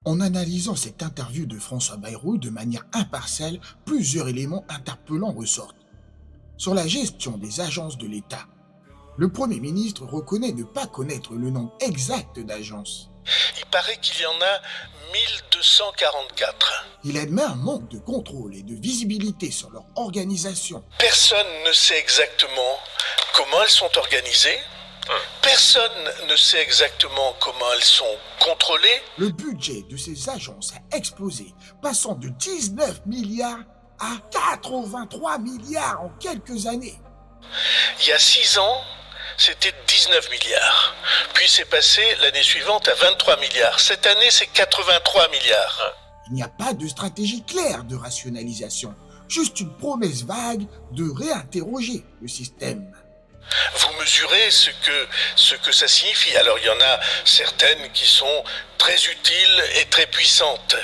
En analysant cette interview de François Bayrou de manière impartiale, plusieurs éléments interpellants ressortent. Sur la gestion des agences de l'État, le Premier ministre reconnaît ne pas connaître le nombre exact d'agences. Il paraît qu'il y en a 1244. Il admet un manque de contrôle et de visibilité sur leur organisation. Personne ne sait exactement comment elles sont organisées. Personne ne sait exactement comment elles sont contrôlées. Le budget de ces agences a explosé, passant de 19 milliards à 83 milliards en quelques années. Il y a 6 ans, c'était 19 milliards. Puis c'est passé l'année suivante à 23 milliards. Cette année, c'est 83 milliards. Il n'y a pas de stratégie claire de rationalisation, juste une promesse vague de réinterroger le système. Vous mesurez ce que ça signifie. Alors il y en a certaines qui sont très utiles et très puissantes.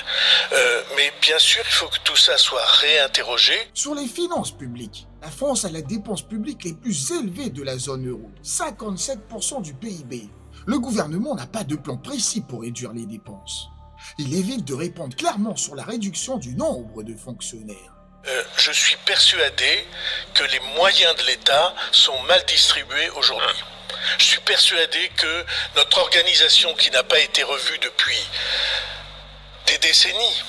Mais bien sûr, il faut que tout ça soit réinterrogé. Sur les finances publiques, la France a la dépense publique les plus élevées de la zone euro, 57% du PIB. Le gouvernement n'a pas de plan précis pour réduire les dépenses. Il évite de répondre clairement sur la réduction du nombre de fonctionnaires. Je suis persuadé que les moyens de l'État sont mal distribués aujourd'hui. Je suis persuadé que notre organisation qui n'a pas été revue depuis des décennies,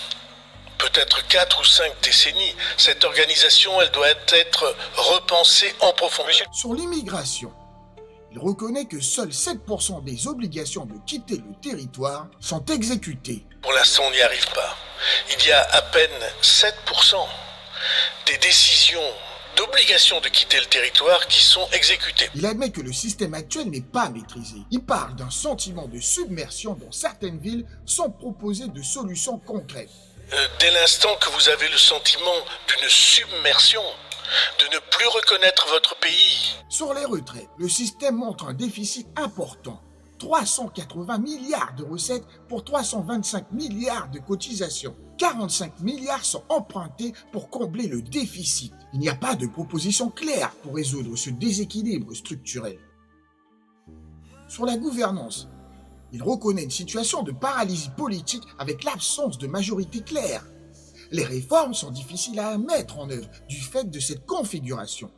peut-être 4 ou 5 décennies, cette organisation, elle doit être repensée en profondeur. Sur l'immigration, il reconnaît que seuls 7% des obligations de quitter le territoire sont exécutées. Pour l'instant, on n'y arrive pas. Il y a à peine 7% des décisions d'obligation de quitter le territoire qui sont exécutées. Il admet que le système actuel n'est pas maîtrisé. Il parle d'un sentiment de submersion dans certaines villes sans proposer de solutions concrètes. Dès l'instant que vous avez le sentiment d'une submersion, de ne plus reconnaître votre pays. Sur les retraites, le système montre un déficit important. 380 milliards de recettes pour 325 milliards de cotisations. 45 milliards sont empruntés pour combler le déficit. Il n'y a pas de proposition claire pour résoudre ce déséquilibre structurel. Sur la gouvernance, il reconnaît une situation de paralysie politique avec l'absence de majorité claire. Les réformes sont difficiles à mettre en œuvre du fait de cette configuration.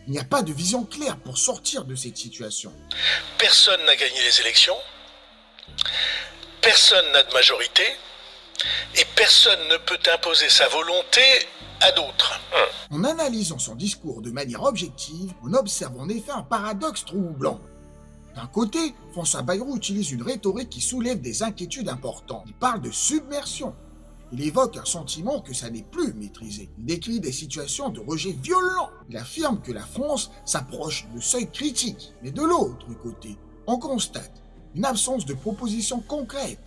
Il n'y a pas de vision claire pour sortir de cette situation. Personne n'a gagné les élections, personne n'a de majorité, et personne ne peut imposer sa volonté à d'autres. En analysant son discours de manière objective, on observe en effet un paradoxe troublant. D'un côté, François Bayrou utilise une rhétorique qui soulève des inquiétudes importantes. Il parle de submersion. Il évoque un sentiment que ça n'est plus maîtrisé. Il décrit des situations de rejet violent. Il affirme que la France s'approche de seuil critique. Mais de l'autre côté, on constate une absence de propositions concrètes,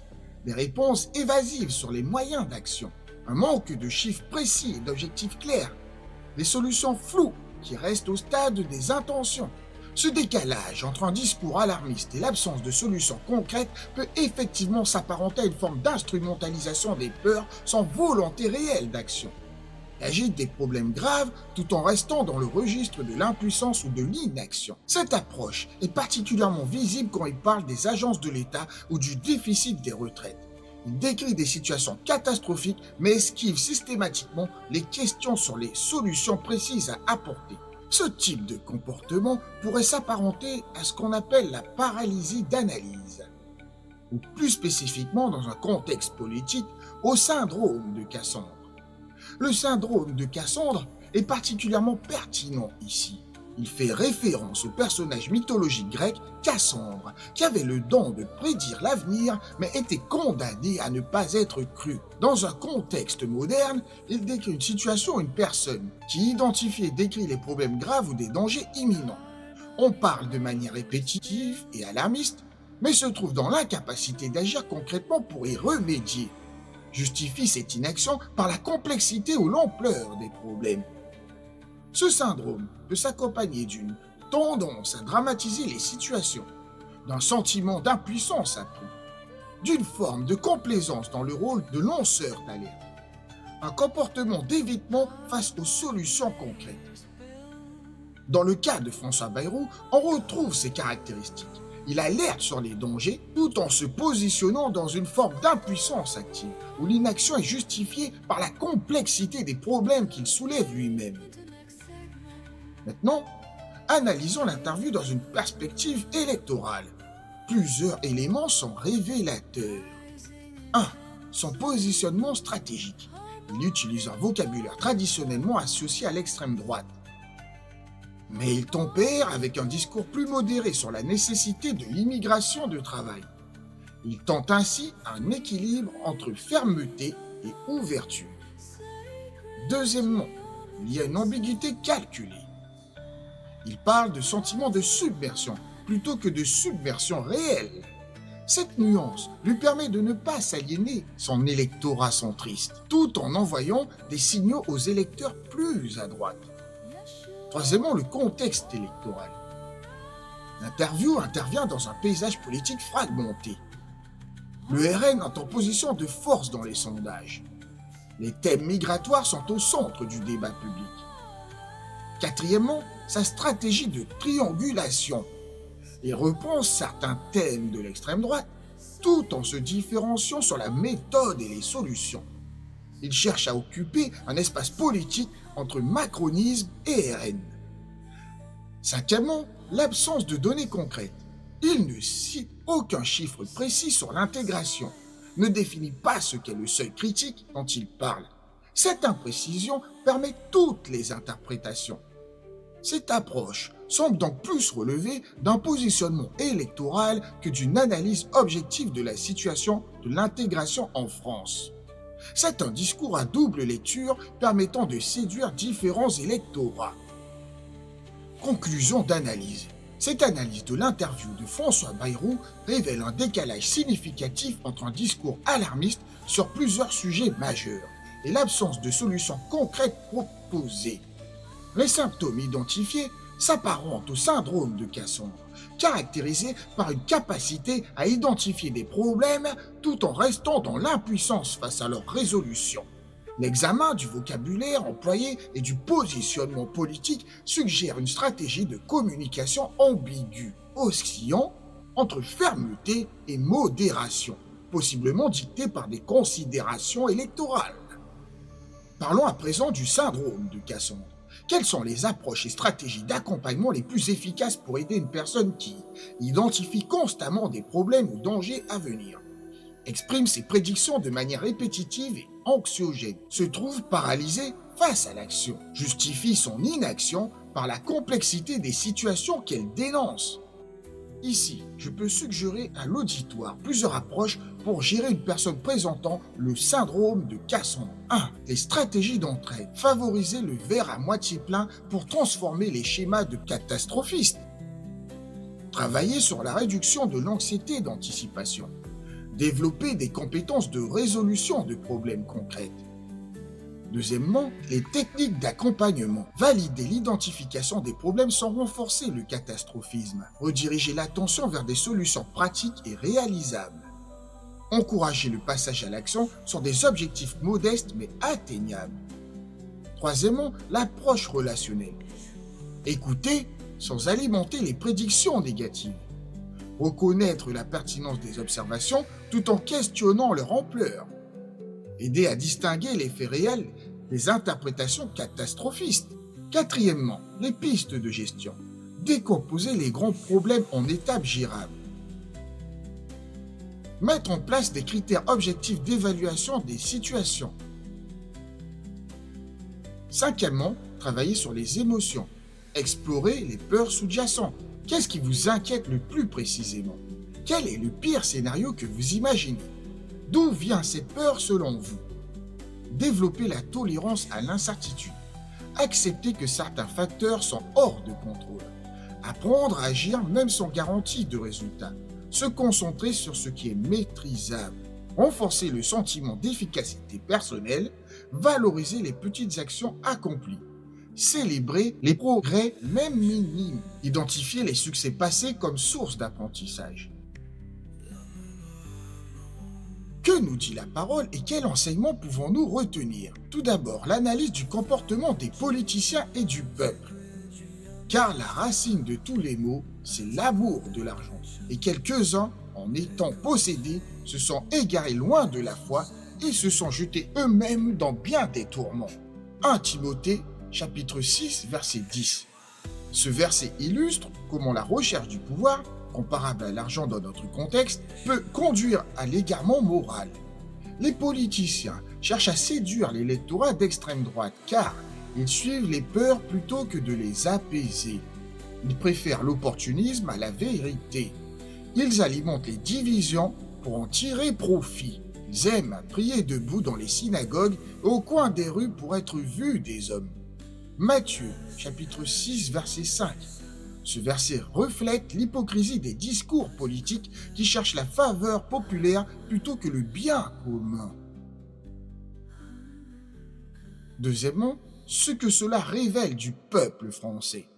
des réponses évasives sur les moyens d'action, un manque de chiffres précis et d'objectifs clairs, des solutions floues qui restent au stade des intentions. Ce décalage entre un discours alarmiste et l'absence de solutions concrètes peut effectivement s'apparenter à une forme d'instrumentalisation des peurs sans volonté réelle d'action. Il agite des problèmes graves tout en restant dans le registre de l'impuissance ou de l'inaction. Cette approche est particulièrement visible quand il parle des agences de l'État ou du déficit des retraites. Il décrit des situations catastrophiques mais esquive systématiquement les questions sur les solutions précises à apporter. Ce type de comportement pourrait s'apparenter à ce qu'on appelle la paralysie d'analyse, ou plus spécifiquement dans un contexte politique, au syndrome de Cassandre. Le syndrome de Cassandre est particulièrement pertinent ici. Il fait référence au personnage mythologique grec Cassandre, qui avait le don de prédire l'avenir, mais était condamné à ne pas être cru. Dans un contexte moderne, il décrit une situation ou une personne qui identifie et décrit les problèmes graves ou des dangers imminents. On parle de manière répétitive et alarmiste, mais se trouve dans l'incapacité d'agir concrètement pour y remédier. Justifie cette inaction par la complexité ou l'ampleur des problèmes. Ce syndrome peut s'accompagner d'une tendance à dramatiser les situations, d'un sentiment d'impuissance accrue, d'une forme de complaisance dans le rôle de lanceur d'alerte, un comportement d'évitement face aux solutions concrètes. Dans le cas de François Bayrou, on retrouve ces caractéristiques. il alerte sur les dangers tout en se positionnant dans une forme d'impuissance active, où l'inaction est justifiée par la complexité des problèmes qu'il soulève lui-même. Maintenant, analysons l'interview dans une perspective électorale. Plusieurs éléments sont révélateurs. 1. Son positionnement stratégique. Il utilise un vocabulaire traditionnellement associé à l'extrême droite. Mais il tempère avec un discours plus modéré sur la nécessité de l'immigration de travail. Il tente ainsi un équilibre entre fermeté et ouverture. Deuxièmement, il y a une ambiguïté calculée. Il parle de sentiment de submersion plutôt que de submersion réelle. Cette nuance lui permet de ne pas s'aliéner son électorat centriste, tout en envoyant des signaux aux électeurs plus à droite. Troisièmement, le contexte électoral. L'interview intervient dans un paysage politique fragmenté. Le RN est en position de force dans les sondages. Les thèmes migratoires sont au centre du débat public. Quatrièmement, sa stratégie de triangulation. Il reprend certains thèmes de l'extrême droite, tout en se différenciant sur la méthode et les solutions. Il cherche à occuper un espace politique entre macronisme et RN. Cinquièmement, l'absence de données concrètes. Il ne cite aucun chiffre précis sur l'intégration, ne définit pas ce qu'est le seuil critique dont il parle. Cette imprécision permet toutes les interprétations. Cette approche semble donc plus relever d'un positionnement électoral que d'une analyse objective de la situation de l'intégration en France. C'est un discours à double lecture permettant de séduire différents électorats. Conclusion d'analyse. Cette analyse de l'interview de François Bayrou révèle un décalage significatif entre un discours alarmiste sur plusieurs sujets majeurs et l'absence de solutions concrètes proposées. Les symptômes identifiés s'apparentent au syndrome de Cassandre, caractérisé par une capacité à identifier des problèmes tout en restant dans l'impuissance face à leur résolution. L'examen du vocabulaire employé et du positionnement politique suggère une stratégie de communication ambiguë, oscillant entre fermeté et modération, possiblement dictée par des considérations électorales. Parlons à présent du syndrome de Cassandre. Quelles sont les approches et stratégies d'accompagnement les plus efficaces pour aider une personne qui identifie constamment des problèmes ou dangers à venir, exprime ses prédictions de manière répétitive et anxiogène, se trouve paralysée face à l'action, justifie son inaction par la complexité des situations qu'elle dénonce? Ici, je peux suggérer à l'auditoire plusieurs approches pour gérer une personne présentant le syndrome de Cassandre. 1. Les stratégies d'entraide. Favoriser le verre à moitié plein pour transformer les schémas de catastrophistes. Travailler sur la réduction de l'anxiété d'anticipation. Développer des compétences de résolution de problèmes concrets. Deuxièmement, les techniques d'accompagnement. Valider l'identification des problèmes sans renforcer le catastrophisme. Rediriger l'attention vers des solutions pratiques et réalisables. Encourager le passage à l'action sur des objectifs modestes mais atteignables. Troisièmement, l'approche relationnelle. Écouter sans alimenter les prédictions négatives. Reconnaître la pertinence des observations tout en questionnant leur ampleur. Aider à distinguer les faits réels des interprétations catastrophistes. Quatrièmement, les pistes de gestion. Décomposer les grands problèmes en étapes gérables. Mettre en place des critères objectifs d'évaluation des situations. Cinquièmement, travailler sur les émotions. Explorer les peurs sous-jacentes. Qu'est-ce qui vous inquiète le plus précisément? Quel est le pire scénario que vous imaginez? D'où vient cette peur selon vous? Développer la tolérance à l'incertitude. Accepter que certains facteurs sont hors de contrôle. Apprendre à agir même sans garantie de résultat. Se concentrer sur ce qui est maîtrisable. Renforcer le sentiment d'efficacité personnelle. Valoriser les petites actions accomplies. Célébrer les progrès même minimes. Identifier les succès passés comme source d'apprentissage. Que nous dit la parole et quels enseignements pouvons-nous retenir? Tout d'abord, l'analyse du comportement des politiciens et du peuple. Car la racine de tous les maux, c'est l'amour de l'argent. Et quelques-uns, en étant possédés, se sont égarés loin de la foi et se sont jetés eux-mêmes dans bien des tourments. 1 Timothée, chapitre 6, verset 10. Ce verset illustre comment la recherche du pouvoir, comparable à l'argent dans notre contexte, peut conduire à l'égarement moral. Les politiciens cherchent à séduire l'électorat d'extrême droite car ils suivent les peurs plutôt que de les apaiser. Ils préfèrent l'opportunisme à la vérité. Ils alimentent les divisions pour en tirer profit. Ils aiment à prier debout dans les synagogues et au coin des rues pour être vus des hommes. Matthieu, chapitre 6, verset 5. Ce verset reflète l'hypocrisie des discours politiques qui cherchent la faveur populaire plutôt que le bien commun. Deuxièmement, ce que cela révèle du peuple français.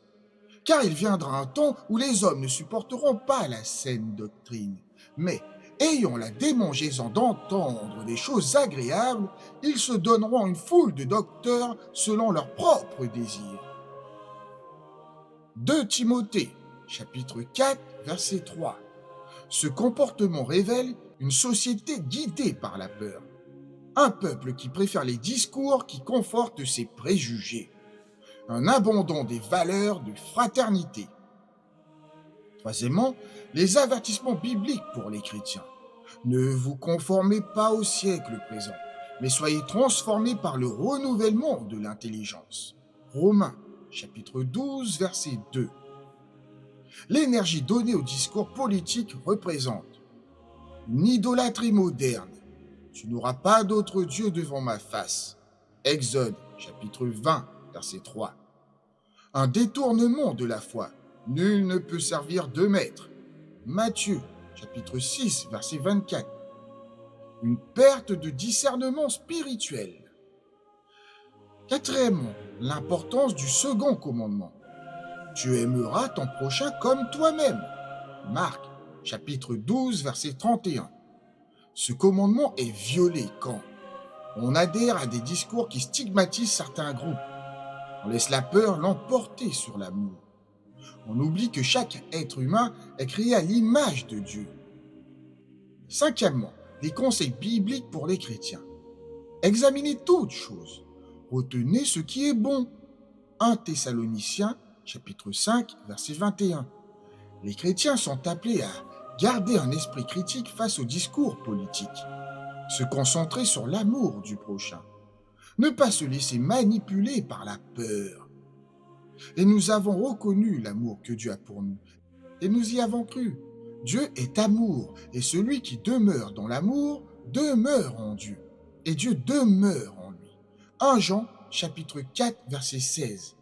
Car il viendra un temps où les hommes ne supporteront pas la saine doctrine, mais ayant la démangeaison d'entendre des choses agréables, ils se donneront une foule de docteurs selon leurs propres désirs. 2 Timothée, chapitre 4, verset 3. Ce comportement révèle une société guidée par la peur. Un peuple qui préfère les discours qui confortent ses préjugés. Un abandon des valeurs de fraternité. Troisièmement, les avertissements bibliques pour les chrétiens. Ne vous conformez pas au siècle présent, mais soyez transformés par le renouvellement de l'intelligence. Romains, chapitre 12, verset 2. L'énergie donnée au discours politique représente une idolâtrie moderne. Tu n'auras pas d'autre Dieu devant ma face. Exode, chapitre 20, verset 3. Un détournement de la foi. Nul ne peut servir deux maîtres. Matthieu, chapitre 6, verset 24. Une perte de discernement spirituel. Quatrièmement, l'importance du second commandement. Tu aimeras ton prochain comme toi-même. Marc, chapitre 12, verset 31. Ce commandement est violé quand on adhère à des discours qui stigmatisent certains groupes. On laisse la peur l'emporter sur l'amour. On oublie que chaque être humain est créé à l'image de Dieu. Cinquièmement, les conseils bibliques pour les chrétiens. Examinez toutes choses. Retenez ce qui est bon. 1 Thessaloniciens, chapitre 5, verset 21. Les chrétiens sont appelés à garder un esprit critique face aux discours politiques. Se concentrer sur l'amour du prochain. Ne pas se laisser manipuler par la peur. Et nous avons reconnu l'amour que Dieu a pour nous. Et nous y avons cru. Dieu est amour, et celui qui demeure dans l'amour demeure en Dieu. Et Dieu demeure en lui. 1 Jean, chapitre 4, verset 16.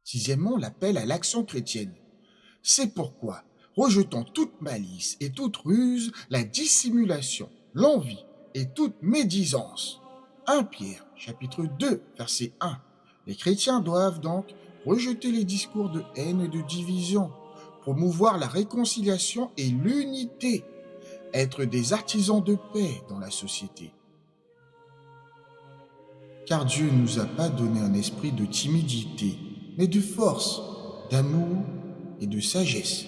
Sixièmement, l'appel à l'action chrétienne. C'est pourquoi, rejetant toute malice et toute ruse, la dissimulation, l'envie et toute médisance. 1 Pierre, chapitre 2, verset 1. Les chrétiens doivent donc rejeter les discours de haine et de division, promouvoir la réconciliation et l'unité, être des artisans de paix dans la société. Car Dieu ne nous a pas donné un esprit de timidité, mais de force, d'amour et de sagesse.